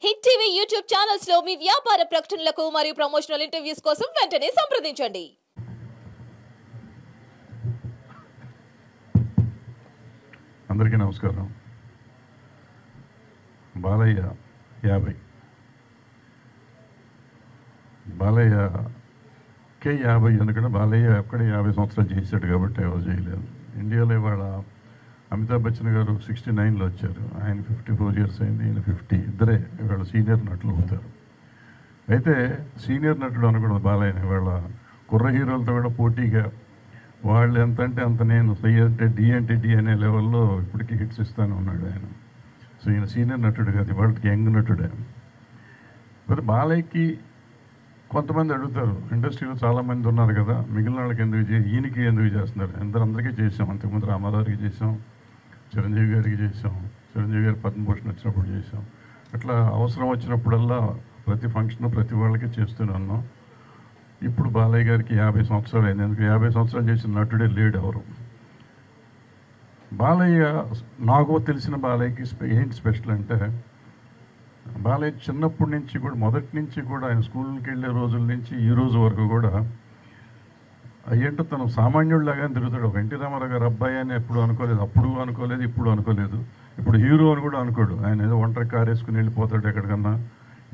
Hit TV YouTube channels లో మీ వ్యాపార ప్రకటనలకు మరియు ప్రమోషనల్ ఇంటర్వ్యూస్ కోసం వెంటనే సంప్రదించండి. అందరికీ నమస్కారం. బాలయ్య 50 బాలయ్యకే 50 ఎందుకంటే బాలయ్య అక్కడే 50 సంవత్సరాలు చేశాడు కాబట్టి ఎవరు చేయలేదు. ఇండియాలో ఇవాళ అమితాబ్ బచ్చన్ గారు 69లో వచ్చారు. ఆయన 54 ఇయర్స్ అయింది, ఈయన 50. ఇద్దరే ఇవాళ సీనియర్ నటులు అవుతారు. అయితే సీనియర్ నటుడు అనకూడదు బాలయ్యని. ఇవాళ కుర్ర హీరోలతో కూడా పోటీగా వాళ్ళు ఎంత అంటే అంత, నేను సి అంటే డి అంటే డి అనే లెవెల్లో ఇప్పటికీ హిట్స్ ఇస్తానే ఉన్నాడు ఆయన. సో ఈయన సీనియర్ నటుడు కాదు, వాళ్ళకి యంగ్ నటుడే. మరి బాలయ్యకి కొంతమంది అడుగుతారు, ఇండస్ట్రీలో చాలామంది ఉన్నారు కదా, మిగిలిన వాళ్ళకి ఎందుకు ఈయనకి ఎందుకు చేస్తున్నారు? అందరికీ చేసాం. అంతకుముందు రామారావుకి చేసాం, చిరంజీవి గారికి చేసాం, చిరంజీవి గారి పద్మభూషణ్ వచ్చినప్పుడు చేసాం. అట్లా అవసరం వచ్చినప్పుడల్లా ప్రతి ఫంక్షన్ ప్రతి వాళ్ళకి చేస్తూనే ఉన్నాం. ఇప్పుడు బాలయ్య గారికి 50 సంవత్సరాలు అయింది. ఎందుకు 50 సంవత్సరాలు చేసిన నటుడే లేడు ఎవరు. బాలయ్య, నాకు తెలిసిన బాలయ్యకి ఏంటి స్పెషల్ అంటే, బాలయ్య చిన్నప్పటి నుంచి కూడా, మొదటి నుంచి కూడా, ఆయన స్కూల్కి వెళ్ళే రోజుల నుంచి ఈ రోజు వరకు కూడా ఏంటో తను సామాన్యుడిలాగానే తిరుగుతాడు. ఒక ఎన్టీ రామారావు గారు అబ్బాయి అని ఎప్పుడు అనుకోలేదు, అప్పుడు అనుకోలేదు, ఇప్పుడు అనుకోలేదు. ఇప్పుడు హీరో అని కూడా అనుకోడు. ఆయన ఏదో ఒంటరి కారు వేసుకుని వెళ్ళిపోతాడు ఎక్కడికన్నా,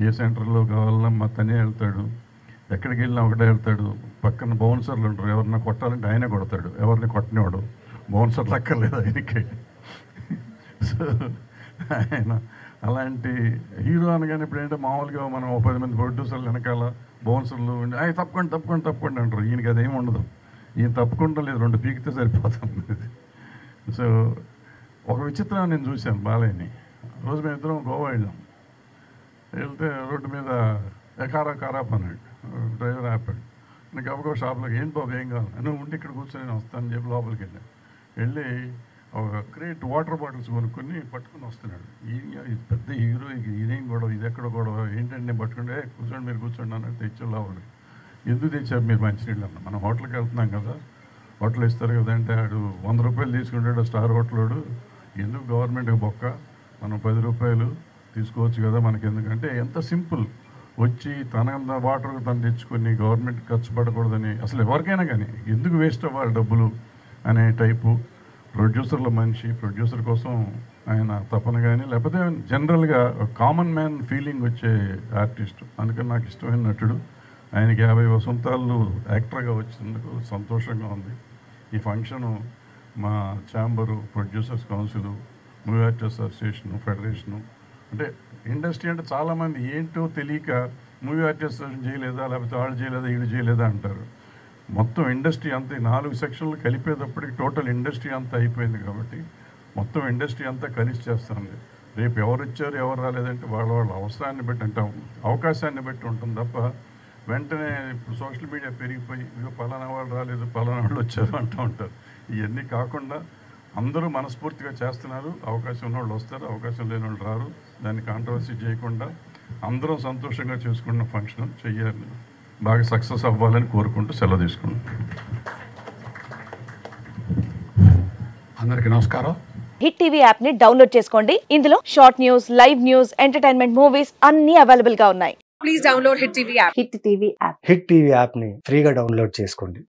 ఏ సెంటర్లో కావాలన్నా తనే వెళ్తాడు, ఎక్కడికి వెళ్ళినా ఒకటే వెళ్తాడు. పక్కన బౌన్సర్లు ఉంటారు, ఎవరన్నా కొట్టాలంటే ఆయనే కొడతాడు, ఎవరిని కొట్టనివాడు. బౌన్సర్లు అక్కర్లేదు ఆయనకి. సో ఆయన అలాంటి హీరో అనగానే ఇప్పుడు ఏంటంటే మామూలుగా మనం 10 మంది ప్రొడ్యూసర్లు వెనకాల బౌన్సర్లు ఉండి అవి తప్పకుండా అంటారు. ఈయనకి అదేమి ఉండదు. ఈయన తప్పకుండా లేదు, 2 పీకితే సరిపోతుంది. సో ఒక విచిత్రం నేను చూశాను బాలయ్యని. రోజు మేము ఇద్దరం గోవా వెళ్తే రోడ్డు మీద కారాప్ అన్నాడు. డ్రైవర్ ఆపాడు. నేను గబగబా షాప్లోకి, ఏంటి బాబు ఏం కావాలి? నువ్వు ఉండి ఇక్కడ కూర్చొని నేను వస్తానని చెప్పి లోపలికి వెళ్ళి ఒక క్రేట్ వాటర్ బాటిల్స్ కొనుక్కొని పట్టుకుని వస్తున్నాడు. ఇది పెద్ద హీరో, ఇదేం గొడవ, ఇది ఎక్కడ గొడవ, ఏంటంటే నేను పట్టుకుంటే కూర్చోండి, మీరు కూర్చోండి అన్నట్టు తెచ్చాడు లోపలికి. ఎందుకు తెచ్చారు మీరు మంచినీళ్ళు అన్న? మనం హోటల్కి వెళ్తున్నాం కదా, హోటల్ ఇస్తారు కదా అంటే, ఆడు 100 రూపాయలు తీసుకుంటాడు స్టార్ హోటలోడు. ఎందుకు గవర్నమెంట్కి బొక్క, మనం 10 రూపాయలు తీసుకోవచ్చు కదా మనకి, ఎందుకంటే ఎంత సింపుల్. వచ్చి తన వాటర్ తను తెచ్చుకొని గవర్నమెంట్ ఖర్చు పడకూడదని, అసలు ఎవరికైనా కానీ ఎందుకు వేస్ట్ అవ్వాలి డబ్బులు అనే టైపు ప్రొడ్యూసర్ల మనిషి. ప్రొడ్యూసర్ కోసం ఆయన తపన కానీ, లేకపోతే జనరల్గా కామన్ మ్యాన్ ఫీలింగ్ వచ్చే ఆర్టిస్ట్. అందుకని నాకు ఇష్టమైన నటుడు. ఆయనకి 50 వసంతాలు యాక్టర్గా వచ్చినందుకు సంతోషంగా ఉంది. ఈ ఫంక్షను మా chamber, producers council, movie artist association, federation, అంటే ఇండస్ట్రీ అంటే చాలామంది ఏంటో తెలియక మూవీ ఆర్టిస్ట్ చేయలేదా, లేకపోతే వాళ్ళు చేయలేదా, వీళ్ళు చేయలేదా అంటారు. మొత్తం ఇండస్ట్రీ అంతా 4 సెక్షన్లు కలిపేటప్పటికి టోటల్ ఇండస్ట్రీ అంతా అయిపోయింది. కాబట్టి మొత్తం ఇండస్ట్రీ అంతా కలిసి చేస్తుంది. రేపు ఎవరు వచ్చారు ఎవరు రాలేదంటే వాళ్ళ అవసరాన్ని బట్టి, అంటే అవకాశాన్ని బట్టి ఉంటుంది తప్ప, వెంటనే ఇప్పుడు సోషల్ మీడియా పెరిగిపోయి ఇక పలానా వాళ్ళు రాలేదు, పలానా వాళ్ళు వచ్చారు అంటూ ఉంటారు. ఇవన్నీ కాకుండా అందరూ మనస్ఫూర్తిగా చేస్తున్నారు. అవకాశం ఉన్న వాళ్ళు వస్తారు, అవకాశం లేని వాళ్ళు రారు. దాన్ని కాంట్రవర్సీ చేయకుండా అందరం సంతోషంగా చేసుకున్న ఫంక్షన్ చెయ్యాలి, బాగా సక్సెస్ అవ్వాలని కోరుకుంటూ సెలవు తీసుకున్నాం. అందరికీ నమస్కారం. హిట్ టీవీ యాప్ ని డౌన్లోడ్ చేసుకోండి. ఇందులో short news, live news, entertainment movies అన్ని అవైలబుల్ గా ఉన్నాయి. Please download hit TV app. Hit TV app. Hit TV app ని ఫ్రీగా డౌన్లోడ్ చేసుకోండి.